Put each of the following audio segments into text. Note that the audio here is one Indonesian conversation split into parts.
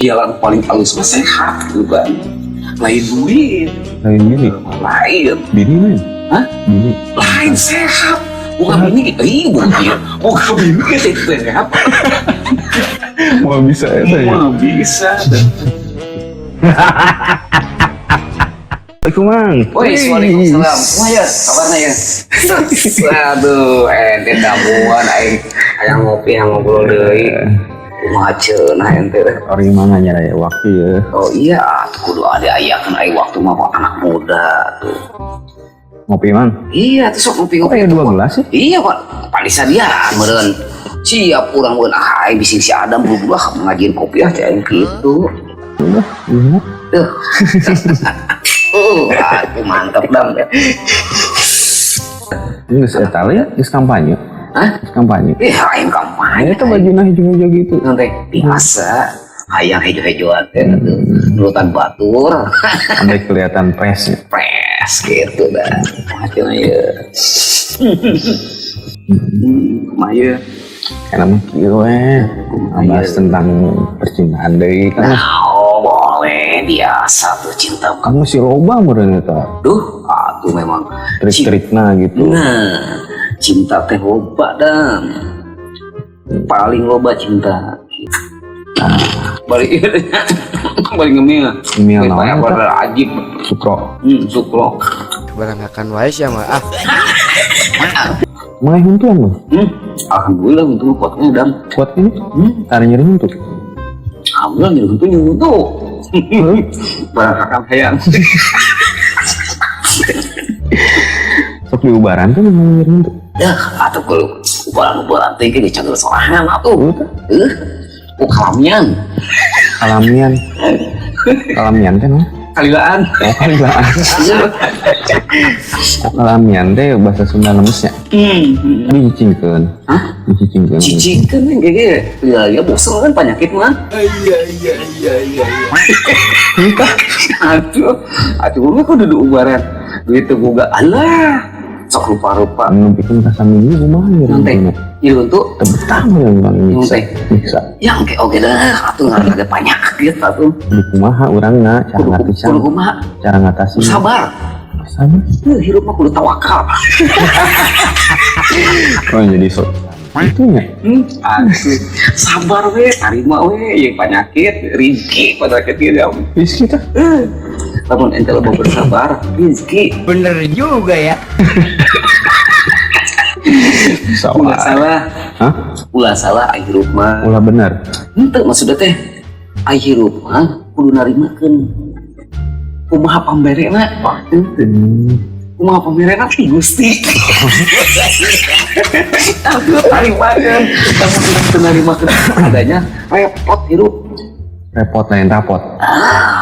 jalan paling halus mah sehat gitu kan. Lain duit, Lain bini. lain. Bini lain. Hah? Bini. Lain sehat. Bukan bini kita, bukan bini kita sehat. Mau bisa ya saya. Wah bisa. Assalamualaikum Mang. Woi, waalaikumsalam. Wah ya, kabarnya ya. Aduh, ente damuan aing hayang ngopi hayang ngobrol deui. Kumaha cenah ente teh. Orang mana nyara waktu ya. Oh iya, kudu ada ayakeun aing waktu mah anak muda tuh. Ngopi Mang. Iya, tuh sok Oh ngopi-ngopi. ya 2 gelas ya. Iya, Pak. Palisadian meureun. Siap urang meureun aing bising si Adam buru-buru ngajieun kopi teh aing kitu. Udah, iya. Tuh. Aku mantep dam. Ini geus eta ya, geus kampanye. Hah? Geus kampanye. Aing kampanye. Itu bajunya hijau-hijau gitu. Nanti biasa hayang hejo-hejoan teh nurutan batur. Sampai kelihatan pres ya. Pres gitu dah. Macam ya. Maya. Karena mah kieu we. Bahas tentang percintaan deui kan. Oh, boleh biasa tuh cinta. Kamu si loba meureun eta. Duh, atuh memang Trik-trikna gitu. Nah, cinta teh loba dan paling loba cinta. Balik balik ngemil. Ngemil naon Kayak eta? pada ajib. Sukro. Sukro. Barangkakan wae sia mah Mulai huntuan mah. Alhamdulillah untuk kuatnya dan Kuat ini. Tari nyeri huntuk. alhamdulillah nyuruh barangkakan hayang. Sok diubaran tuh memang nyeri huntuk. Ya, atau kalau ubaran teh ge dicager sorangan atuh. Kalamian. Kalamian. Kalamian teh mah. Kalilaan. Oh, kalilaan. Oh, kalamian teh bahasa Sunda lemesnya. Dicicingkeun. Hah? Dicicingkeun. Cicikan yang kayak ya bosan kan penyakit mah. Iya. Aduh, gue kok duduk ubaran. Duit tuh gue alah, sok rupa-rupa. Anu bikin rasa minggu kumaha ya. Nanti, itu untuk Betah yang Bang Miksa. Nanti. Miksa. yang oke dah, atuh nggak ada penyakit atuh. Di kumaha urangna cara Kudu ngatisan. kumaha, Cara ngatasi. sabar. Sama. Hidup mah kudu tawakal. Oh jadi sok. Itunya. Asli, sabar we, terima we, yang penyakit, rizki penyakit dia. Rizky tah. Namun ente lebih bersabar, rizki. bener juga ya. Ulah salah, Hah? ulah salah, hirup mah. Ulah bener. Ente maksudnya teh, hirup mah kudu narimakeun. Kumaha pamberena? Kumaha pamberena ti Gusti. Aku narimakeun, kamu tidak narimakeun adanya repot hirup. Repot lain rapot.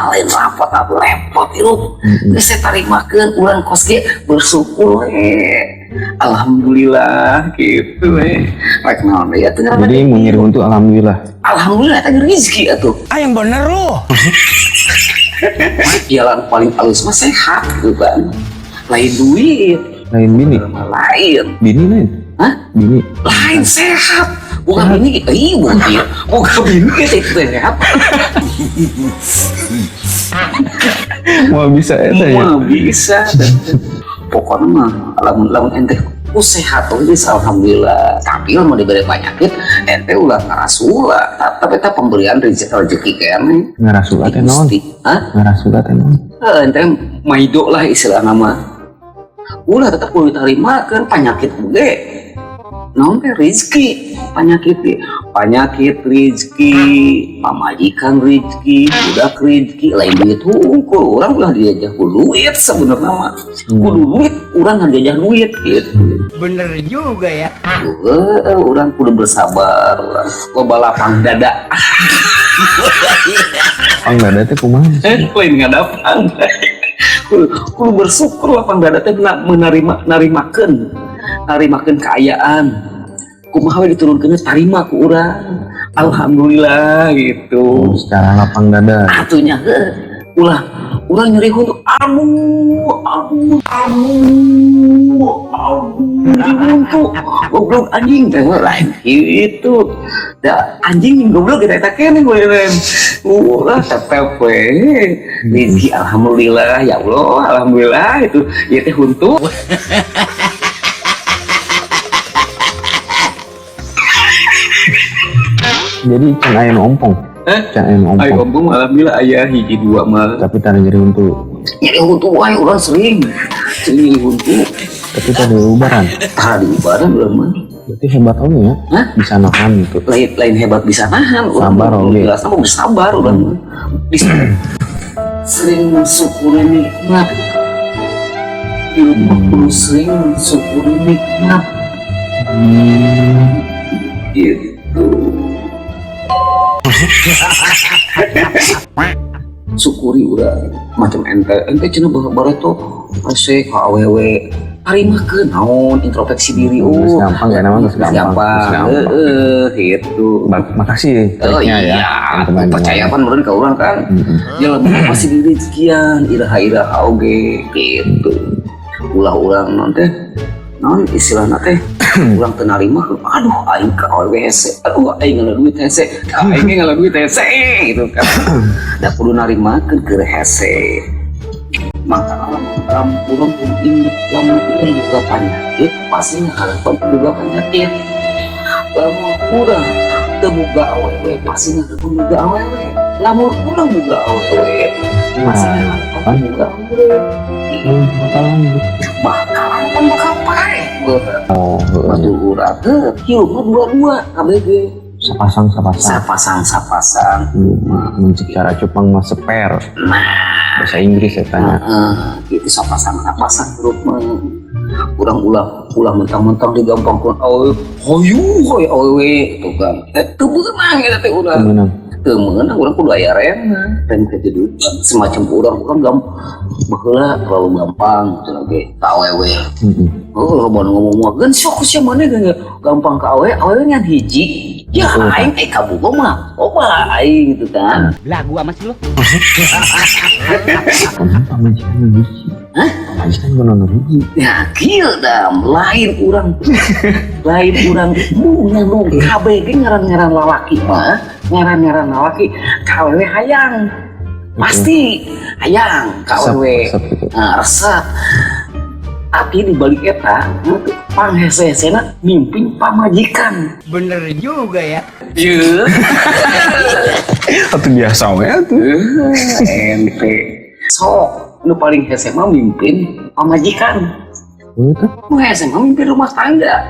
Lain rapot atau repot hirup. Geus saya tarimakeun urang kos ge bersyukur we. Alhamdulillah gitu we. Rek naon ya teu ngaran. Jadi mau nyeri untuk alhamdulillah. Alhamdulillah teh rezeki atuh. Yang bener lu. Jalan paling halus mah sehat gitu kan. Lain duit, Lain bini. lain. Bini lain. Hah? Bini. Lain sehat. Bukan bini kita, bukan bini kita itu sehat. Mau bisa eta ya. Mah bisa. Pokoknya mah lamun ente sehat tuh alhamdulillah. Tapi mau diberi penyakit ente ulah ngarasula. Tapi eta pemberian rezeki kene. Ngarasula teh naon? Hah? Ngarasula teh naon? Ente maido lah istilah nama. Ulah tetap kudu ditarimakeun penyakit ge. Naon teh rezeki, penyakit rezeki, pamajikan rezeki, budak rezeki, lain duit hukum. Orang ulah diajak duit sebenarnya mah. Kudu duit, orang nggak diajak duit gitu. Bener juga ya. Orang kudu bersabar, loba lapang dada. Pang dada teh kumaha? Lain nggak dapat. Kudu bersyukur lapang dada teh narimakeun keayaan. Kumaha we diturunkeun tarima ku urang. Alhamdulillah gitu. Secara lapang dada. Atunya ulah urang nyeri huntu, huntu, goblok anjing, lain gitu. Da anjing goblok kita kene beureun. Ulah tetep we. Rezeki alhamdulillah ya Allah, alhamdulillah itu ieu teh huntu. Jadi can aya nu ompong. Can aya nu Ayo ompong. ompong alhamdulillah aya hiji dua mah. Tapi tadi jadi untuk. Nyeri huntu wae urang sering nyeri huntu. Tapi tadi ubaran. Tadi ubaran urang mah. Berarti hebat oge ya. Hah? Bisa nahan gitu. Lain hebat bisa nahan urang. Sabar oge. Jelas mah sabar urang mah. Bisa sering mensyukuri nikmat. Hidup perlu sering mensyukuri nikmat. Gitu. Syukuri urang macam ente cenah bareto ase ka awewe tarima ke naon introspeksi diri Geus gampang ya namanya, geus gampang. Gitu. Makasih Oh triknya iya, ya. Teman-teman. percaya kan meureun ka urang kan. Jelema pasti diri sekian iraha-iraha oge gitu. Ulah urang naon teh naon istilahna teh urang teu narima aduh aing ka awewe hese aduh aing ngalah duit hese aing ngalah duit hese gitu kan. Da kudu narimakeun keur hese. Maka urang pun inget lamun urang juga penyakit pasti harapan juga penyakit. Lamun urang teu boga awewe pasti harapan boga awewe. Lamun urang boga awewe pasti harapan boga awewe. Bakal pae. Oh, Batu urang teh hirup mah dua-dua kabeh sapasang. sapasang. Mencik cara cupang mah seper. Nah, Bahasa Inggris ya tanya. gitu sapasang hirup mah. Urang ulah mentang-mentang digampangkeun awewe. Hoyu awewe itu kan. Teu beunang eta teh urang. Temenang. Teu meunang urang kudu aya rem kejedutan. Semacam urang baheula terlalu gampang cenah ge ka awewe. Oh, mau ngomong geun sok sia maneh gampang ka awewe ngan hiji. Ya aing kabogo mah loba aing gitu kan. Lagu sama sih lo. Pamajikan nu hiji. Hah? Pamajikan nu hiji. Ya kieu dam lain urang nu kabeh ge ngaran-ngaran lalaki mah ngaran-ngaran lalaki ka awewe hayang. Pasti hayang ka awewe. Resep gitu. Resep. Tapi di balik eta panghese-hesena mimpin pamajikan. Bener juga ya. Ye. Atuh biasa we atuh. Ente. Sok nu paling hese mah mimpin pamajikan. Betul. Nu hese mah mimpin rumah tangga.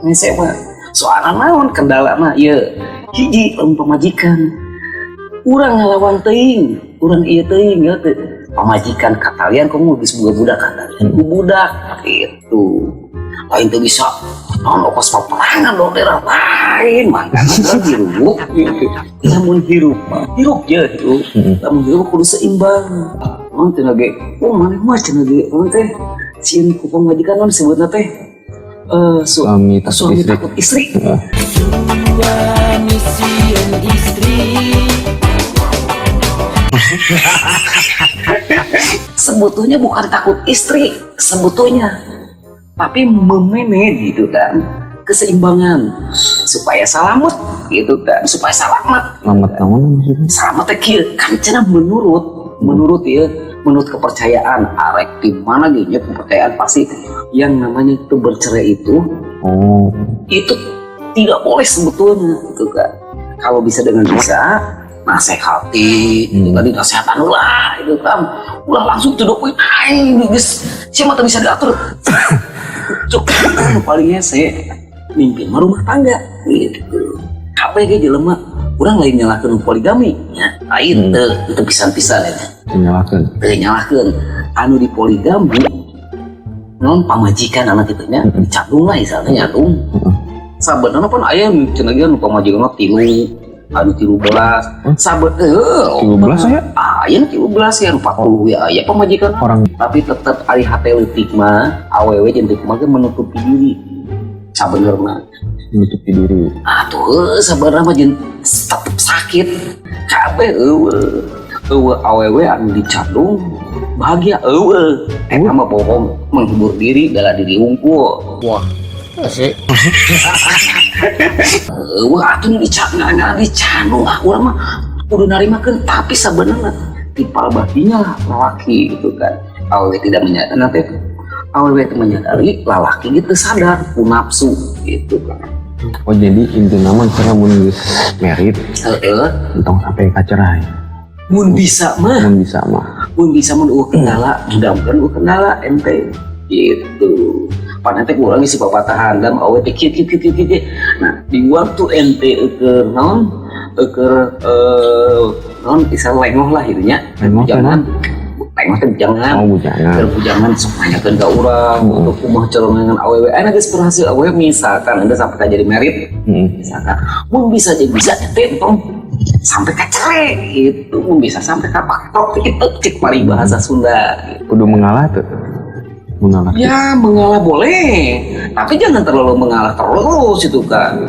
Hese mah soalna naon kendalana ieu. Hiji lamun pamajikan. Urang ngalawan teuing, urang ieu teuing ya teu. Pamajikan katalian kamu geus boga budak katalian ku budak gitu. Lain teu bisa naon ongkos paperangan dong daerah lain mangga hirup gitu. Lamun hirup je hirup. Lamun hirup kudu seimbang. Naon cenah ge maneh mah cenah ge naon teh sieun ku pamajikan naon disebutna teh Suami takut istri. Suami sieun istri. Sebetulnya bukan takut istri sebetulnya, tapi memanage gitu kan keseimbangan supaya selamat gitu kan, supaya selamat. Selamat naon maksudnya? Selamat teh kieu kan cenah menurut ya menurut kepercayaan arek di mana gitu kepercayaan pasti yang namanya itu bercerai itu tidak boleh sebetulnya gitu kan. Kalau bisa dengan bisa nasehati gitu kan, dinasehatan lah itu kan ulah langsung cedok we aing geus sia mah teu bisa diatur. Cuk paling hese mimpin mah rumah tangga gitu. Kabeh ge jelema urang lain nyalahkeun poligami nya lain teu pisan-pisan eta. Nyalahkeun anu di poligami non pamajikan anak kitu nya dicadung lah misalnya nyadung. Sabenerna pun aya cenah ge nu pamajikanna 3 anu 13 sabet 13 ya? Aya 13 ya 40 ya aya pamajikan Orang tapi tetep ari hate leutik mah awewe jeung teu mah menutupi diri sabenerna menutupi diri. Atuh sabenerna mah jeung tetep sakit kabeh eueuh awewe anu dicadung bahagia eta mah bohong menghibur diri bela diri unggul. Wah, asik. Atuh dicadung urang mah kudu narimakeun, tapi sebenarnya tipal batinya lah lelaki gitu kan. Awewe tidak menyadari, nanti awewe itu menyadari lelaki gitu sadar ku nafsu gitu kan. Oh jadi inti nama cara menulis merit entong sampai kacerai. Mun bisa mah mun bisa kendala mudah-mudahan kendala ente gitu. Padahal teh urang si papatah handam awewe teh kieu. Nah di waktu ente non bisa lengoh lah itunya. Jangan lengoh teh jangan. Jangan sok nanyakeun ka urang untuk kumaha calongan awewe. Aya geus berhasil awewe misalkan anda sampai jadi merit. Misalkan mun bisa jadi bisa teh entong sampai ka cerai gitu. Mun bisa sampai ka paktok itu cek paribahasa Sunda. Kudu mengalah tuh. Mengalah. Ya mengalah boleh, tapi jangan terlalu mengalah terus itu kan.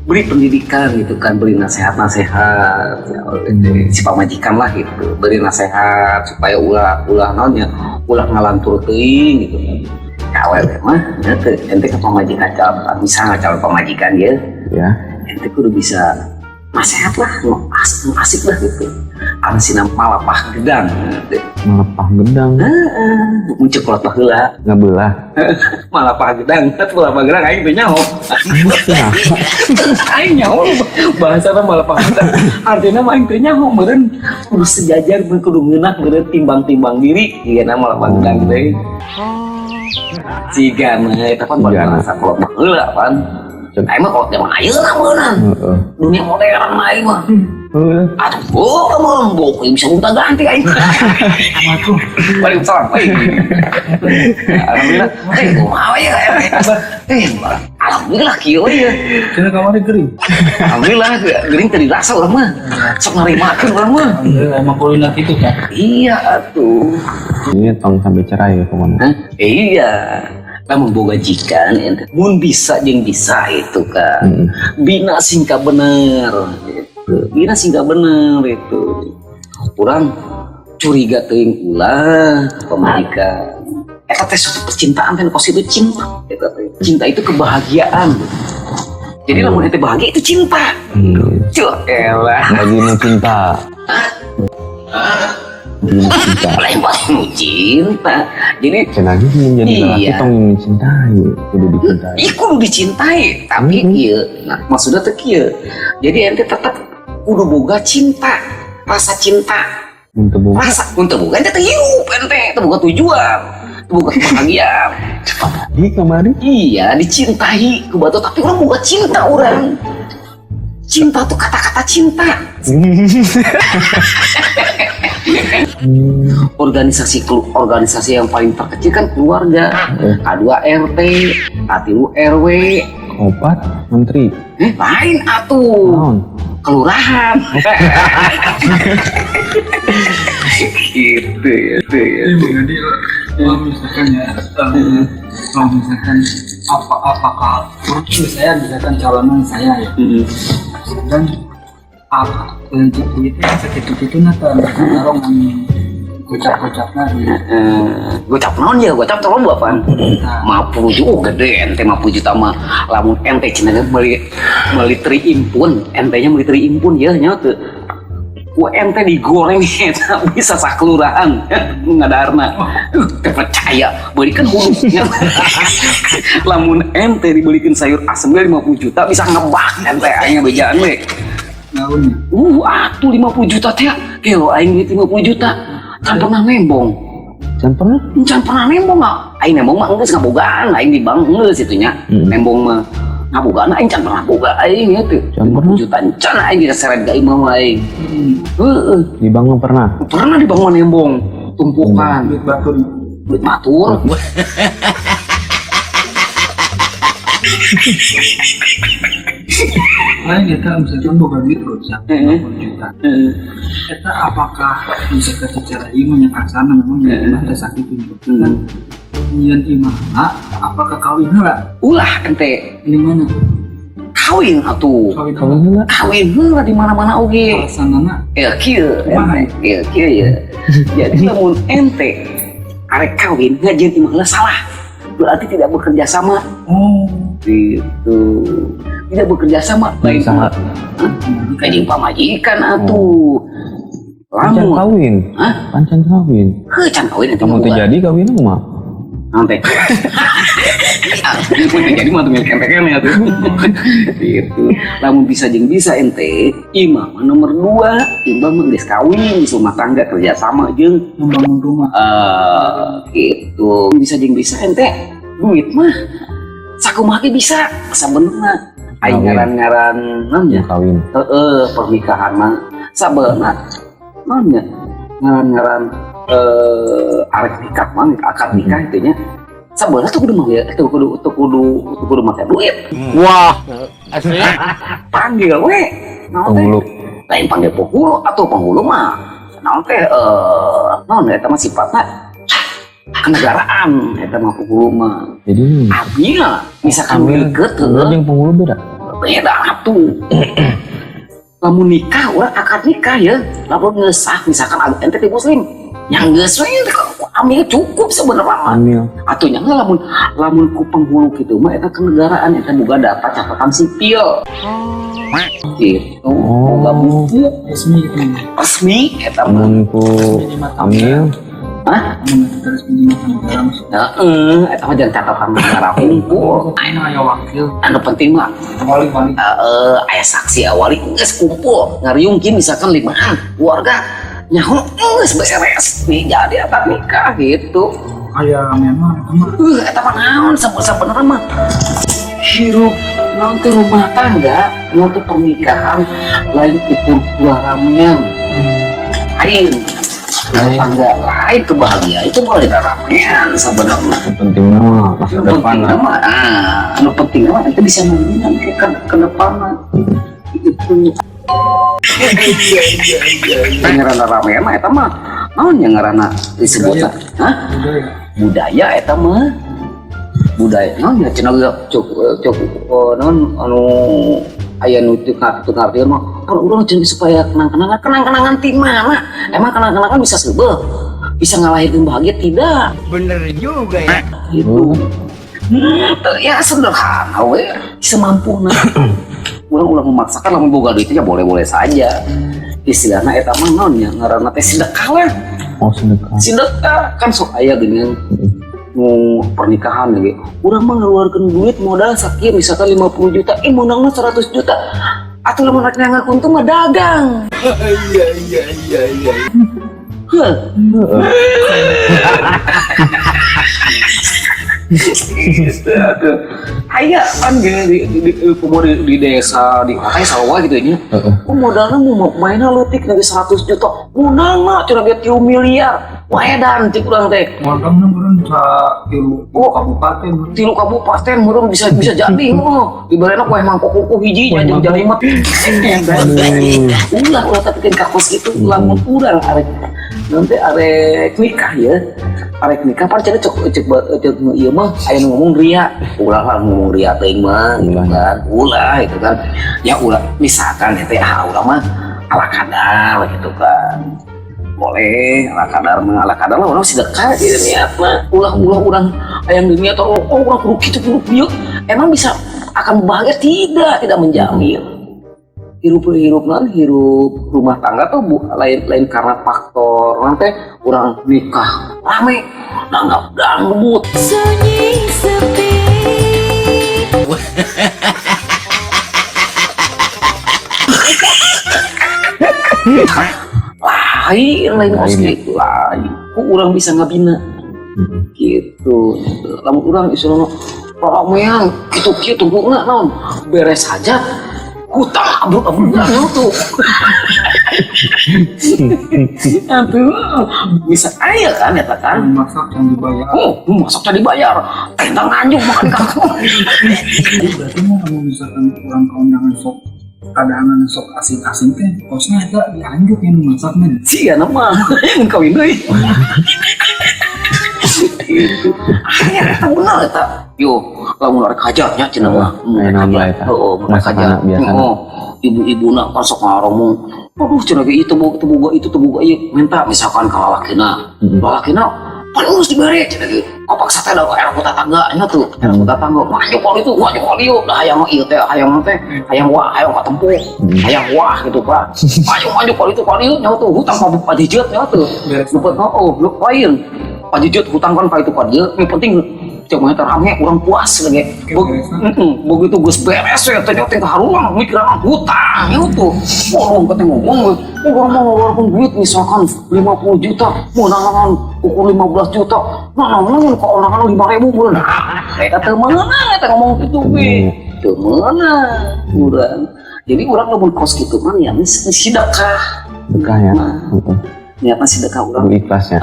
Beri pendidikan gitu kan, beri nasihat-nasihat si pamajikan lah gitu, beri nasihat supaya ulah ngalantur teuing gitu kan. Awewe mah ente ke pamajikan calon, misalnya calon pamajikan ya ente kudu bisa nasihat lah, asik lah gitu. Anu sina malapah gedang menceklot baheula ngabelah malapah gedang aing teh nyaho aing nyaho bahasana malapah gedang artinya mah aing teh nyaho meureun kudu sejajar kudu ngeunah meureun timbang-timbang diri ieu malapah gedang teh siga mah eta pan bahasa kolot baheula pan aing mah kolot zaman ayeuna meureun dunia modern mah aing mah aduh, emang bokeh bisa minta ganti aing. Aduh, Waalaikumsalam. Alhamdulillah. Kumaha ya? Alhamdulillah kieu ya. Cenah kamari geuring. Alhamdulillah geuring teh dirasa urang mah. Sok narimakeun urang mah. Emang kulina kitu kan. Iya atuh. ini tong sampai cerai ya pokoknya. Iya. Lamun boga jikan ente mun bisa jeung bisa itu kan. Bina singka bener. Bina singka bener itu. Urang curiga teuing ulah pamajikan. Eta teh suatu percintaan teh kos itu cinta. Eta teh cinta itu kebahagiaan. Jadi lamun ente bahagia itu cinta. Cuh elah. Lagi mau cinta. Lain paling cinta. Jadi lagi menjadi lelaki iya. tong mencintai, kudu dicintai. Kudu dicintai, tapi kieu. Nah, maksudnya teh kieu. Jadi ente tetap kudu boga cinta, rasa cinta. Untuk buka. Rasa untuk boga ente teh hirup ente, teu boga tujuan, teu boga kebahagiaan. Di kemarin Iya, dicintai ku batu tapi urang boga cinta urang. Cinta tuh kata-kata cinta. Organisasi yang paling terkecil kan keluarga. A2 RT, A3 RW, opat menteri. Lain atuh. Kelurahan. Gitu ya. Jadi kalau misalkan ya, kalau misalkan apakah saya misalkan calonan saya ya, dan apa rezeki itu segitu itu nanti orang gocap-gocapnya gocap naon ya, gocap tolong apaan? 50 juga gede, ente 50 juta mah lamun ente cenah beli terimpun, entenya beli terimpun ya nya teu. Ku ente digoreng eta bisa sakelurahan ngadarna. Teu percaya, beulikeun hulu. Lamun ente dibelikeun sayur asem 50 juta bisa ngebak ente aing bejaan we. naon Atuh 50 juta teh. Kelo aing duit 50 juta. Can pernah nembong. Can pernah nembong nggak? Aing nembong mah geus ngabogaan, aing di bank geus itu nya. Nembong mah ngabogaan aing can pernah boga aing itu. 50 juta can aing diseret ka imam aing. di bank pernah. Pernah di bank mah nembong tumpukan duit batur duit matur. lain kita misalkan bukan duit gocap 50 juta kita apakah misalkan secara iman yang aksana memang ada sakit itu kan kemudian imana apakah kawin lah Ulah ente di mana kawin atuh. Kawin heula. Kawin heula di mana-mana oge. Alasanana Ya kieu, Kumaha ya kieu ya. Jadi lamun ente arek kawin ngajieun imah heula salah. Berarti tidak bekerja sama. oh Gitu. Tidak bekerja sama lain Saha? kajing pamajikan atuh. Pancan Lamun kawin. hah? Pancan kawin. Heuh can kawin atuh. Kamu terjadi kawin mah. Nanti. Jadi mah tuh milik ente kan ya tuh. Gitu. Lamun bisa jeung bisa ente, imah mah nomor 2, imah mah geus kawin, geus rumah tangga kerja sama jeung membangun rumah. gitu. Bisa jeung bisa ente, duit mah sakumaha ge bisa sabenerna. Aya Kawin. ngaran-ngaran naon nya? Kawin. Pernikahan mah sabenerna naon nya? Ngaran-ngaran arek nikah mah akad nikah itu nya. Sabenerna tuh kudu mah ya, tuh kudu make duit. Wah, asli. Panggil we. Naon teh? Penghulu. Lain panggil penghulu atau penghulu mah naon teh naon eta mah sifatna kenegaraan eta mah penghulu mah. Jadi Abdi lah, misalkan ambil deket yang penghulu beda. beda atuh. Lamun nikah, orang akad nikah ya, lamun ngesah misalkan ente ti muslim, yang geus we ambil cukup sebenarnya mah. Ambil. Atuh nya lamun ku penghulu kitu mah eta kenegaraan eta boga data catatan sipil. Gitu, boga buku Resmi gitu. resmi eta mah. Amun ku ambil. Hah? Terus pinjaman negara masuk. Eta mah jangan catatan negara kumpul. Ayo aya wakil. Anu penting mah Wali-wali. aya saksi awali geus kumpul ngariungkeun misalkan 5an keluarga nyaho geus beres nih jadi akad nikah gitu. Aya memang teman. Eta mah naon sabenerna mah hirup naon teh rumah tangga naon teh pernikahan lain ukur ramean lain rumah tangga lain kebahagiaan itu mulai ramean sebenarnya. Penting mah masa depan lah. Anu penting mah itu bisa membina ke depan mah. Itu. Ngaranna ramean mah eta mah naon nya ngaranna disebutna? Hah? Budaya eta mah. Budaya naon ya cenah cuk naon anu aya nu teu ngarti mah kan urang cenah supaya kenang-kenangan ti mana? Emang kenang-kenangan bisa seubeuh? Bisa ngalahirin bahagia tidak? Bener juga ya. Gitu. Ya sederhana we semampuna. Ulang memaksakan lamun boga duit ya boleh-boleh saja. Istilahna eta mah naon nya ngaranna teh sedekah lah. Oh sedekah. Sedekah kan sok aya geuning nu pernikahan lagi. Urang mah ngeluarkeun duit modal sakieu misalkan 50 juta, modalna 100 juta. Atuh lamun rek ngakuntung mah dagang. Iya. Heuh. Aya kan di desa di kota sawah gitu nya. Modalnya mau mainnya letik dari 100 juta. Modalnya cuma dia 3 miliar. Waedan cik urang teh. Warganya meureun sa tilu kabupaten. Tilu kabupaten meureun bisa jadi mah. Ibaratna kue mangkok kuku hiji jeung jalimat. Ulah tapikeun ka kos kitu lamun urang arek nanti arek nikah ya. Arek nikah pancen cek ieu mah aya nu ngomong ria. Ulah lah ngomong ria teuing mah gitu kan. Ulah itu kan. Ya ulah misalkan teh urang mah ala kadar gitu kan. Boleh ala kadar lah orang sedekah di niat mah ulah urang aya dunia atau urang kudu kitu kudu kieu. Emang bisa akan bahagia tidak menjamin. Hirup rumah tangga tuh lain karena faktor nanti orang nikah rame nanggap dangdut Sunyi sepi. lain kos gitu lain kok orang bisa ngabina gitu lamun orang istilahnya ramean gitu bunga naon beres saja hutang abruk tuh aduh bisa aya kan ya kan Masak yang dibayar. masak tadi bayar tentang nganjuk makan kakak Berarti mau kamu misalkan orang keundangan sok kadangan sok asing-asing teh kosnya ada dianjuk yang masaknya. sih ya nama kawin deh gitu. Aya eta bener eta. Yo, lamun arek hajatnya cenah mah. Naon bae eta. Heeh, mereka Masakan hajat. biasa. Ibu-ibuna kan sok ngaromong. Aduh cenah ge itu boga ieu minta misalkan ka lalakina. Lalakina paling urus dibere cenah ge. Kopaksa teh da aya ku tatangganya tuh. Aya ku tatangga maju kali itu, maju kali ieu. Da hayang ieu teh, hayang wah, hayang katempuh. Hayang wah gitu Pak. Maju kali itu nya tuh hutang pajijeut nya tuh. Luput lu lain. Pajijeut hutang kan ka itu ka dieu. Yang penting cek mah rame urang puas lagi. Begitu geus beres ya teh teh haruang mikiran hutang itu. Orang kata ngomong, orang mau ngeluarkan duit misalkan 50 juta, mau nangan ukur 15 juta, nangan kok nangan 5.000 bulan. Eta teu meunang eta ngomong kitu we. Teu meunang urang. Jadi urang lamun kos kitu mah ya sedekah. Sedekah ya. Niatna sedekah urang. Ikhlas ya.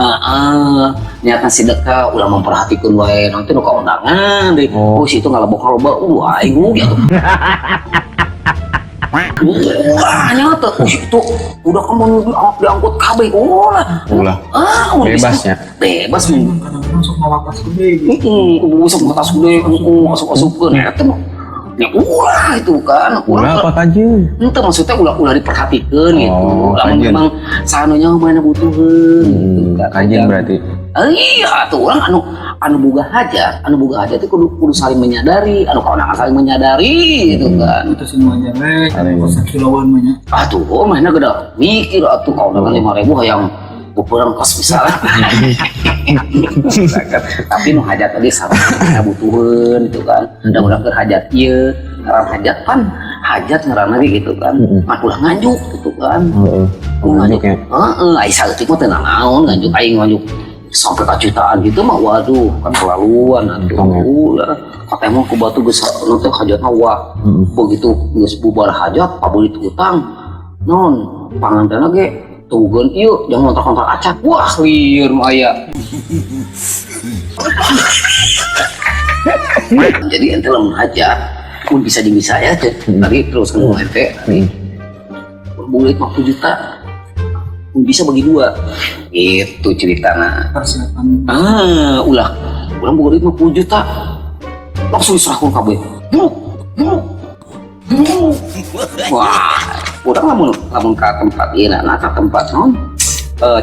Niatna sedekah ulah memperhatikan wae nanti nu kaundangan deui. Oh situ ngalebok-lebok aing mugi atuh. Nyata itu udah kamu diangkut KB ulah bebasnya bebas kadang-kadang sok mawakas gede gitu. Sok mawakas gede masuk-masukkeun eta mah ya ulah itu kan ulah apa kajian itu maksudnya ulah diperhatikan gitu lamun kajian. memang sanunya mana butuheun gitu kajian berarti iya tuh orang anu boga hajat itu kudu saling menyadari kawangan saling menyadari gitu kan Itu semuanya kosa kilauan banyak. atuh mana geda mikir atuh kawangan 5.000 hayang ukuran kos misalnya tapi nu hajat tadi sarana butuheun gitu kan mudah-mudahan keur hajat ieu ngaran hajat kan hajat ngaranna gitu kan mah ulah nganjuk gitu kan nganjuk ya ai saeutik mah teu naon nganjuk aing nganjuk sampai jutaan gitu mah waduh kan terlaluan atuh ulah katanya mah ku batu geus nanti hajatna wah begitu geus bubar hajat pabulit utang non pangantena ge tugon ieu jangan kontak acak wah lieur aya jadi ente lamun hajat pun bisa ya tadi terus kan ente bulit 50 juta pun bisa bagi dua itu ceritanya Persiapan ulah bulit 50 juta langsung diserahkan kabeh buruk wah udah lamun ke tempat ieu nah ke tempat non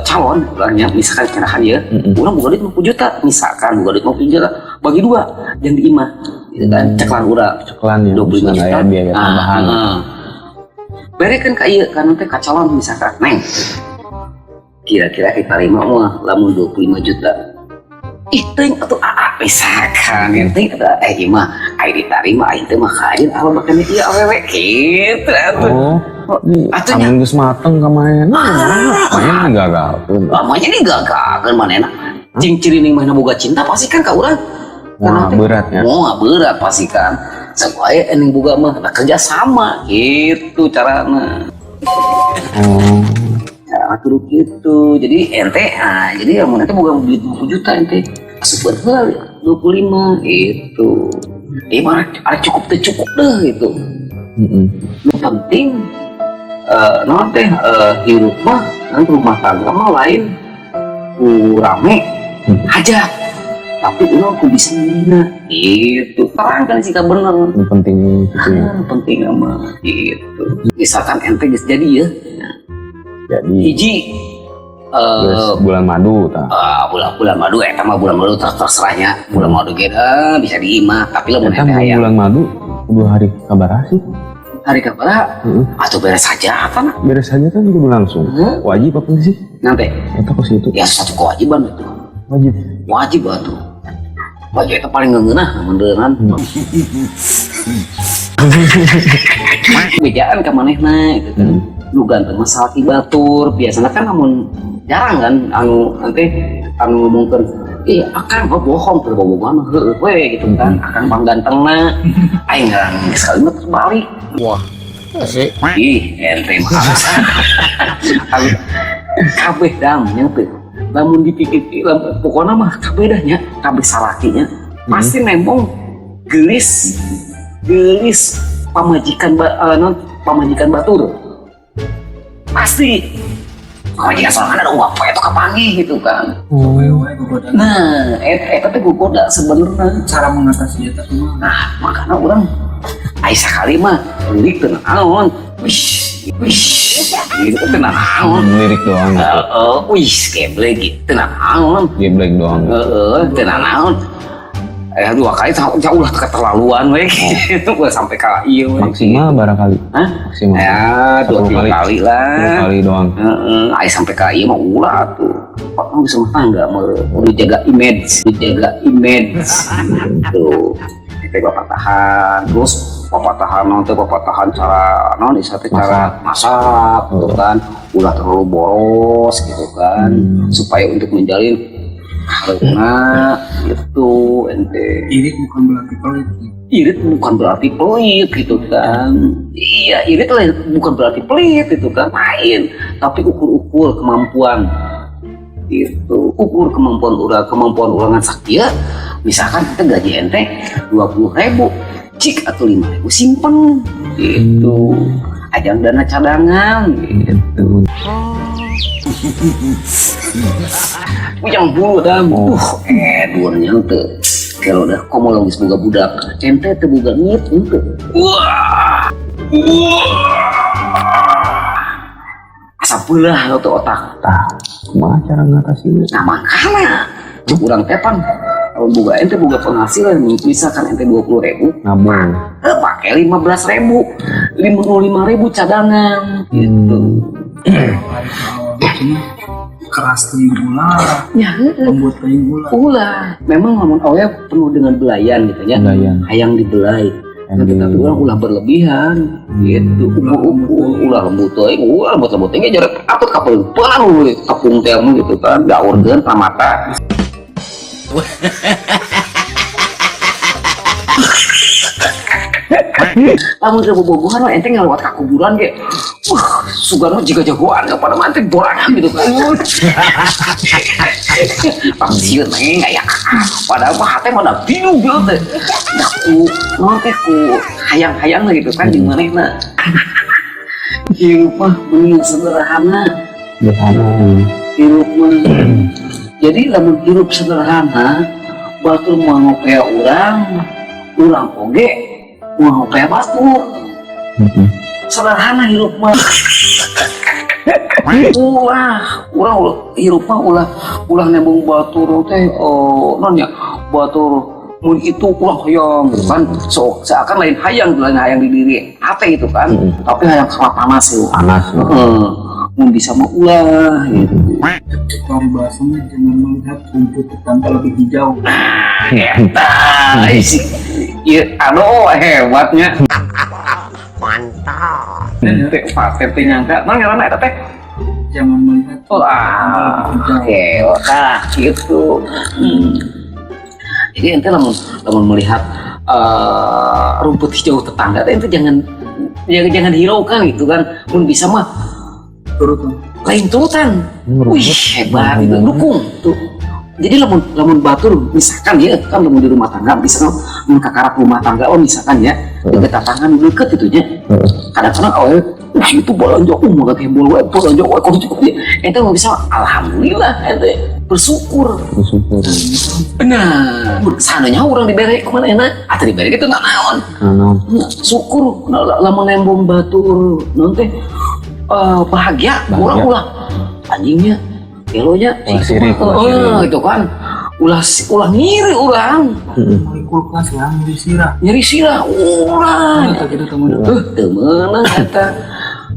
calon ulangnya misalkan cerahan ya ulang buka duit 50 juta misalkan buka duit 50 juta bagi dua yang diimah gitu kan ceklan urang ceklan ya 25 juta biaya tambahan berekan ka ieu kan teh ka calon misalkan neng kira-kira diterima mah lamun 25 juta itu atau misalkan ente ada imah ai diterima ai teh mah kain apa bakal ieu awewe kitu atuh kamu geus mateng kamayan main digagalkeun lamanya digagalkeun manehna cing ciri ning mana boga cinta pasti kan ka urang wah berat ya berat pasti kan supaya ning boga mah kerja sama gitu carana cara atur gitu jadi ente jadi amun ente boga duit 50 juta ente asup heul 25 gitu mah ada cukup teh cukup deh gitu nu penting non teh hirup mah kan rumah tangga mah lain rame hajat tapi urang ku bisa ngirina gitu terang kan sih bener penting gitu ya penting mah gitu misalkan ente geus jadi ya jadi hiji bulan madu bulan madu eta mah bulan madu terserahnya bulan madu ge bisa diimah tapi lamun ente hayang bulan madu 2 hari kabar sih hari kabar atau beres saja kan beres saja kan kudu langsung wajib apa sih nanti eta ke situ ya satu kewajiban itu wajib atuh wajib itu paling ngeunah mendeungan bejaan ka manehna gitu kan lu ganteng masalah batur biasanya kan namun jarang kan anu ngomongkeun akan bohong terbohongan heueuh we gitu kan akan panggantengna aing ngarang sekali mah terbalik wah asik ente mah kabeh dam nya teh lamun dipikir pokona mah kabeh dah nya kabeh salakinya pasti nembong gelis pamajikan batur pasti pamajikan soalnya ada uang itu kepanggih gitu kan goda. Nah eta teh goda sebenarnya. Cara mengatasi eta kumaha? Nah makanya orang Aisyah kali mah lirik teu naon. Wish gitu teu naon. Lirik doang gitu. Wish geblek gitu teu naon. Geblek doang. Teu naon. Dua kali jauh lah keterlaluan we gitu. Gua sampai ka ieu we. Maksimal barangkali. Hah? Maksimal. Ya, 2-3 kali Dua lah. kali doang. Ayo sampai ke ieu mah ulah tuh. Kok bisa tangga mau dijaga image gitu. Kita bapak tahan, terus bapak tahan cara non disate cara masak gitu kan. Ulah terlalu boros gitu kan. Supaya untuk menjalin haruna gitu ente. Irit bukan berarti pelit. Irit bukan berarti pelit gitu kan. Iya, irit lah bukan berarti pelit itu kan, main. Tapi ukur kemampuan. Itu ukur kemampuan urangan saktia. Misalkan kita gaji ente 20.000, cik atau 5.000 simpen gitu. Ajang dana cadangan gitu. Yang bulu dam, duanya tuh. Kalau udah komologis boga budak, ente teu boga ngit henteu. Wah. Asapeulah atau otak. Tah, kumaha cara ngatasinnya? Nah makanya cek urang tepan. Kalau boga ente boga penghasilan misalkan ente 20.000, Nabung. pakai 15.000, 55.000 cadangan gitu. Cuma keras teuing ulah, Ya, membuat teuing ulah. ulah. Memang lamun awalnya penuh dengan belayan gitu ya. Belayan. Hayang dibelai. Tapi orang ulah berlebihan gitu. Ulah lembut teuing, ulah lembut teuing jarak atut kapal pelan we kapung teh gitu kan. Gaurkeun pamata. Lamun teu bobogohan mah ente ngelewat ka kuburan ge. Sugana jiga jagoan pada mantep borangan gitu kan. Pangsiun neng aya. Padahal mah hate mah da bingung gitu teh. Da ku naon teh ku hayang-hayang gitu kan jeung manehna. Hirup mah bener sederhana. Hirup mah. Jadi lamun hirup sederhana, batur mau ngopea urang oge mau ngopea batur. Sederhana hirup mah. Urang hirup mah ulah nembung batur teh nanya batur mun itu ulah hayang gitu kan. So seakan lain hayang di diri hate gitu kan. Tapi hayang sama panas itu. Panas. Mun bisa mah ulah gitu. Dari bahasanya jangan melihat rumput tetangga lebih hijau. Eta isi ieu aduh hebatnya. Teh paten teh nyangka naon ngaranna eta teh? Jangan melihat gitu. Jadi ente lamun melihat rumput hijau tetangga ente jangan hiraukan gitu kan. Mun bisa mah turut lain turutan. Wih hebat itu dukung tuh. Jadi lamun batur misalkan ya kan lamun di rumah tangga misalkan mun kakarak rumah tangga misalkan ya deket tatangan deket itu nya. Kadang-kadang awalnya itu belanja mah kebol wae belanja wae kudu cukup dia. Ente mah bisa alhamdulillah ente bersyukur. Nah, sananya urang dibere ka manehna atuh dibere kitu naon. Syukur lamun nembong batur naon teh bahagia urang ulah anjingnya elonya itu kan ulah ngiri urang kulkas ya nyeri sirah urang temenang eta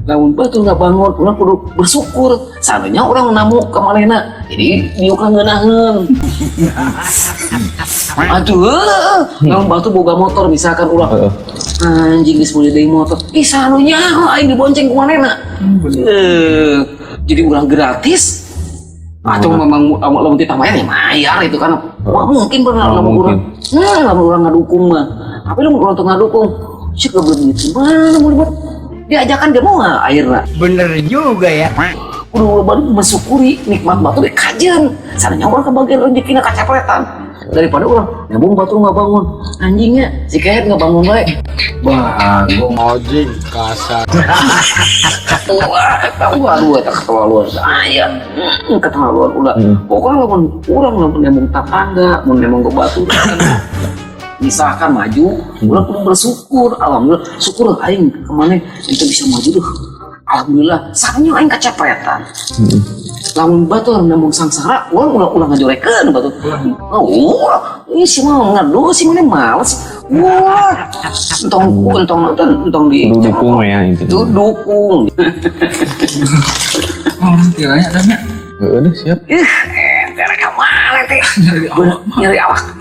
lamun batur nggak bangun urang kudu bersyukur sananya urang namu ka manehna jadi diuk ngeunaheun aduh lamun batur boga motor misalkan urang anjing geus mulai deui motor sanunya aing dibonceng ku manehna jadi urang gratis atau memang lamun ditambahan ya mayar itu kan mungkin pernah lamun urang ngadukung mah tapi lamun urang teu ngadukung sih kebelet gimana mau dibuat diajakan dia mau nggak airnya Bener juga ya. udah baru mensyukuri nikmat batu di kajian sananya orang kebagian rezeki kacapretan daripada orang nyambung batu nggak bangun anjingnya si kehet nggak bangun baik. Bangun ojek kasar. Waduh, tak keterlaluan saya, keterlaluan udah. Pokoknya orang nyambung tangga, mau nyambung ke batu. Misalkan maju, orang perlu bersyukur, alhamdulillah, syukur aing kemana itu bisa maju tuh. Alhamdulillah, saknya aing kacapretan. Lamun batu orang nyambung sangsara, ulang ngajorekeun batu. Oh, ini sih mau ngadu sih mana males. Wah, entong di Dukung ya itu. dukung. Oh, kiranya ada nya. Udah siap. Gara kemana teh? Nyari awak.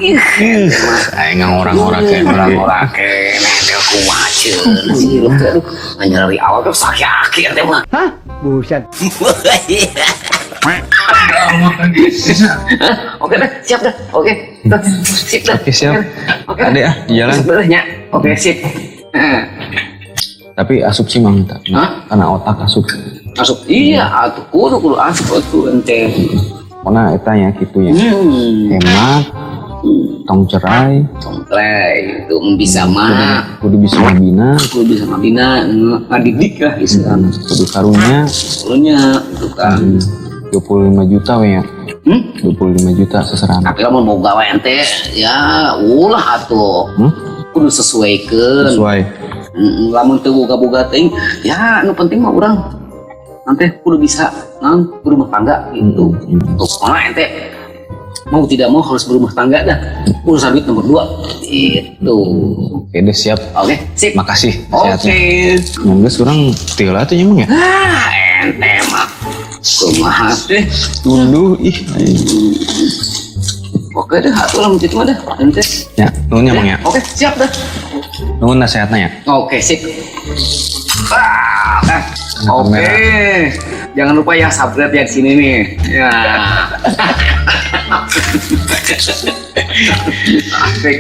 Saya nggak orang-orang kayak Orang-orang kene teh kumaceun sih lu teh. Nyari awak teh sakit teh mah. Buset. Oke deh, siap dah. Oke. Sip dah. Oke, siap. Oke. Ada ya, di jalan. Sip dah nya. Oke, sip. Tapi asup sih mang tak. Hah? Karena otak asup. Masuk iya atuh kudu asup atuh ente. Karena etanya gitu ya. Hemat, tong cerai, Tongklay itu bisa mah. kudu bisa ngabina, Kudu bisa ngabina ngadidik lah istilahnya. kudu karunya Soalnya itu kan. 25 juta we ya. 25 juta seseran. Tapi lamun mau gawe ente ya ulah atuh. Kudu sesuaikeun. Sesuai. Lamun teu boga-boga teuing ya nu penting mah urang nanti kudu bisa berumah tangga gitu. Tuh mana ente mau tidak mau harus berumah tangga dah. Urusan duit nomor 2 itu. Oke deh siap. Oke, sip. Makasih. Oke. Monggo surang tila tuh nyemang ya. Ente mah kumaha teh. Tunduh ih. Oke deh, atuh lamun kitu mah dah ente. Ya, nuhun nyemang ya. Oke, siap dah. Nuhun nasihatnya ya. Oke, sip. Oke. Jangan lupa ya subscribe ya di sini nih. Ya. Asik.